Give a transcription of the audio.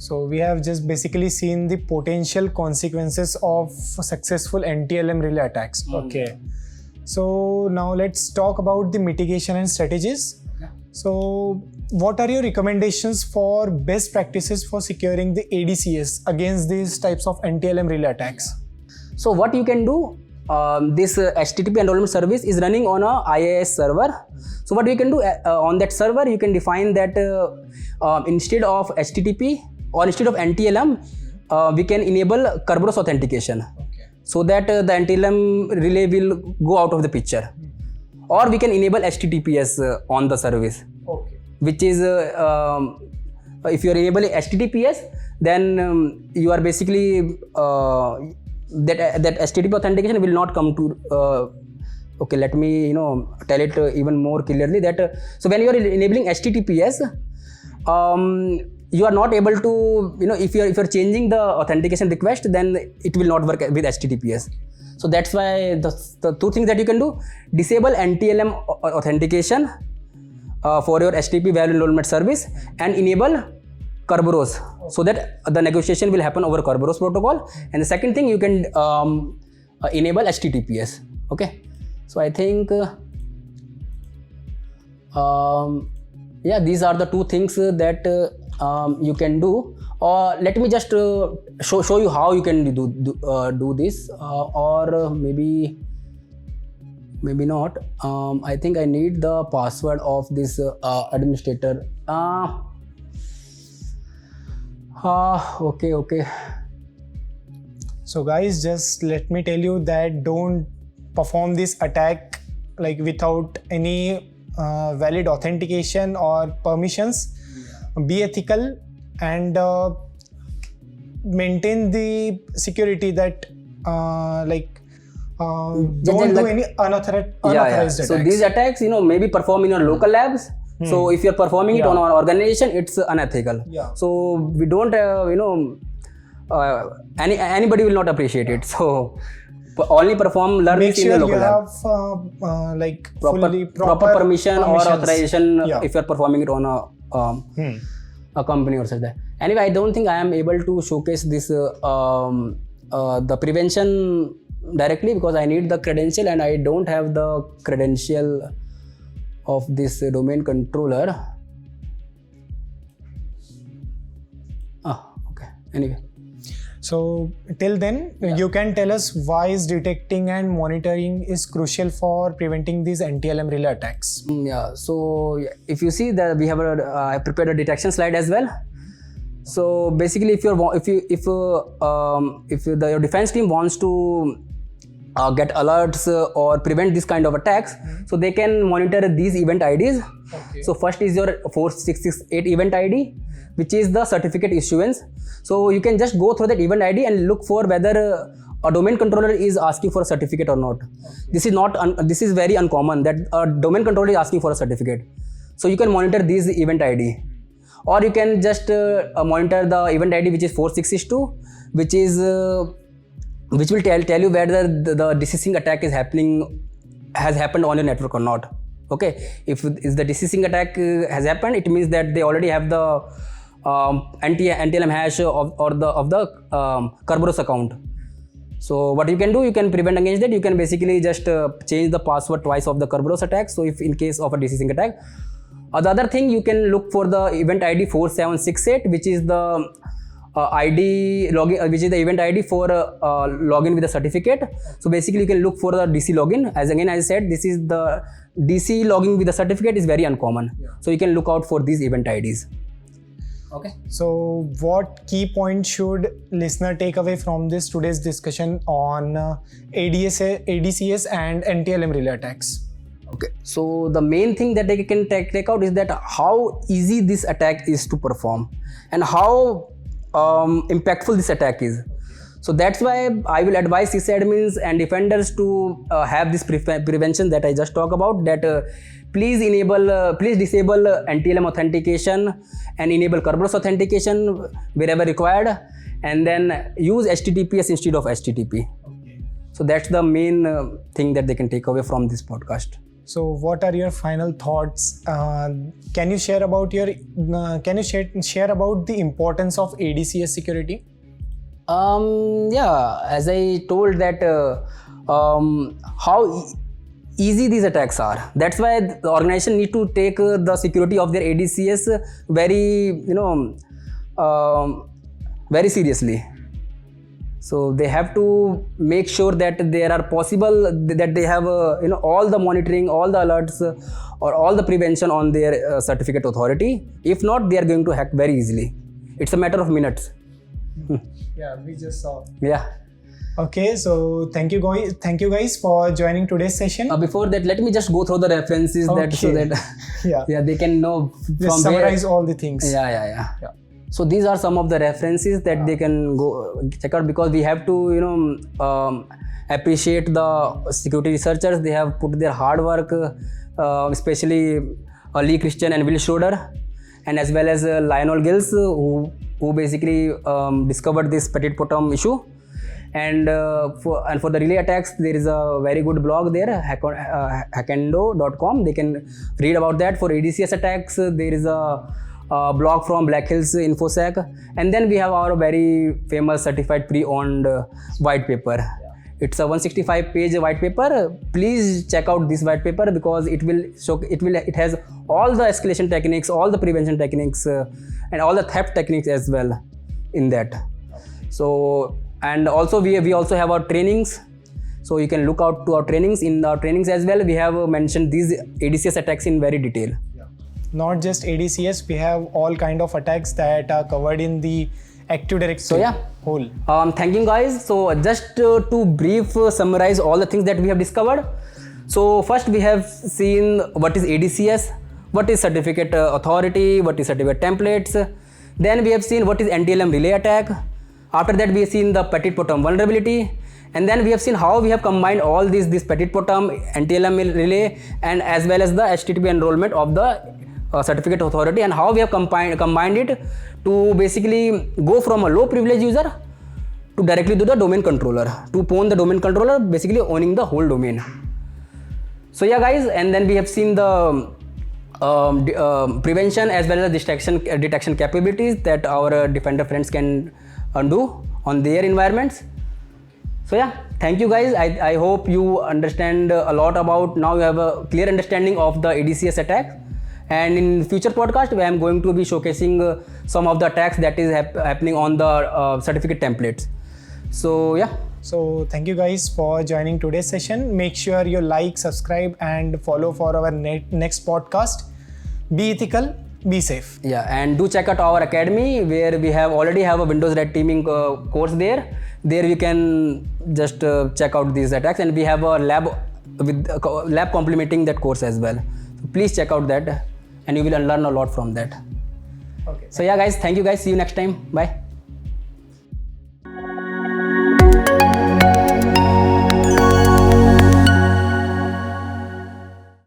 So we have just basically seen the potential consequences of successful NTLM relay attacks. Okay. So now let's talk about the mitigation and strategies. So what are your recommendations for best practices for securing the ADCS against these types of NTLM relay attacks? So what you can do, this HTTP enrollment service is running on a IIS server. So what we can do on that server, you can define that instead of HTTP or instead of NTLM, we can enable Kerberos authentication. So that the NTLM relay will go out of the picture. Or we can enable HTTPS on the service. Which is, if you are enabling HTTPS, then you are basically, that HTTP authentication will not come to, okay, let me tell it even more clearly that, so when you are enabling HTTPS, you are not able to, if you're changing the authentication request, then it will not work with HTTPS. So that's why the two things that you can do: disable NTLM authentication for your HTTP value enrollment service and enable Kerberos, so that the negotiation will happen over Kerberos protocol. And the second thing, you can enable HTTPS. Okay, so I think yeah, these are the two things that you can do. Or let me just show you how you can do this, or maybe not. I think I need the password of this administrator. Okay. So guys, just let me tell you that don't perform this attack like without any valid authentication or permissions. Be ethical and maintain the security that don't do any unauthorized attacks. So these attacks, maybe perform in your local labs. So if you're performing it on our organization, it's unethical. So we don't, anybody will not appreciate it. So only learn Make in sure your local you lab. Proper permission or authorization if you're performing it on a company or such that. Anyway, I don't think I am able to showcase this the prevention directly because I need the credential and I don't have the credential of this domain controller. Okay. Anyway. So till then, you can tell us why is detecting and monitoring is crucial for preventing these NTLM relay attacks. So if you see that we have I prepared a detection slide as well. So basically, if your defense team wants to get alerts or prevent this kind of attacks, so they can monitor these event IDs. So first is your 4668 event ID, which is the certificate issuance. So you can just go through that event ID and look for whether a domain controller is asking for a certificate or not. This is very uncommon that a domain controller is asking for a certificate. So you can monitor these event ID, or you can just monitor the event ID which is 4662, which will tell you whether the deceasing attack has happened on your network or not. Okay, if the deceasing attack has happened, it means that they already have the NTLM hash of the Kerberos account. So what you can do, you can prevent against that. You can basically just change the password twice of the Kerberos attack. So if in case of a deceasing attack, the other thing, you can look for the event ID 4768, which is the ID login, which is the event ID for login with a certificate. So basically, you can look for the DC login. As I said, this is the DC login with a certificate is very uncommon. So you can look out for these event IDs. Okay. So what key points should listener take away from today's discussion on ADCS and NTLM relay attacks? Okay. So the main thing that they can take out is that how easy this attack is to perform and how impactful this attack is. So that's why I will advise sysadmins and defenders to have this prevention that I just talked about, that please disable NTLM authentication and enable Kerberos authentication wherever required, and then use HTTPS instead of HTTP. So that's the main thing that they can take away from this podcast. So, what are your final thoughts? Can you share about share about the importance of ADCS security? Yeah, as I told that how easy these attacks are. That's why the organization need to take the security of their ADCS very very seriously. So they have to make sure that there are possible that they have all the monitoring, all the alerts, or all the prevention on their certificate authority. If not, they are going to hack very easily. It's a matter of minutes. Yeah, we just saw. Yeah. Okay, so thank you guys for joining today's session. Before that, let me just go through the references so that yeah, they can know just summarize all the things. Yeah. So these are some of the references that they can go check out, because we have to appreciate the security researchers. They have put their hard work, especially Lee Christian and Will Schroeder, and as well as Lionel Gills, who basically discovered this petit potom issue. And for the relay attacks, there is a very good blog there, hackendo.com. They can read about that. For ADCS attacks, there is a blog from Black Hills InfoSec, and then we have our very famous certified pre-owned white paper. It's a 165-page white paper. Please check out this white paper, because it has all the escalation techniques, all the prevention techniques, and all the theft techniques as well in that. So, and also we also have our trainings, so you can look out to our trainings. In our trainings as well, we have mentioned these ADCS attacks in very detail. Not just ADCS, we have all kind of attacks that are covered in the Active Directory whole. Thank you guys. So just to brief summarize all the things that we have discovered. So first we have seen what is ADCS, what is certificate authority, what is certificate templates. Then we have seen what is NTLM relay attack. After that we have seen the petit potom vulnerability. And then we have seen how we have combined all this petit potom, NTLM relay, and as well as the HTTP enrollment of the certificate authority, and how we have combined it to basically go from a low privilege user to directly to the domain controller, to pawn the domain controller, basically owning the whole domain. So yeah guys, and then we have seen the prevention as well as detection capabilities that our defender friends can do on their environments. So yeah, thank you guys. I hope you understand a lot about, now you have a clear understanding of the ADCS attack. And in future podcast, I am going to be showcasing some of the attacks that is happening on the certificate templates. So yeah. So thank you guys for joining today's session. Make sure you like, subscribe, and follow for our next podcast. Be ethical, be safe. Yeah, and do check out our academy, where we already have a Windows Red Teaming course there. There you can just check out these attacks, and we have a lab complementing that course as well. So please check out that, and you will learn a lot from that. Okay. So yeah guys, thank you guys. See you next time. Bye.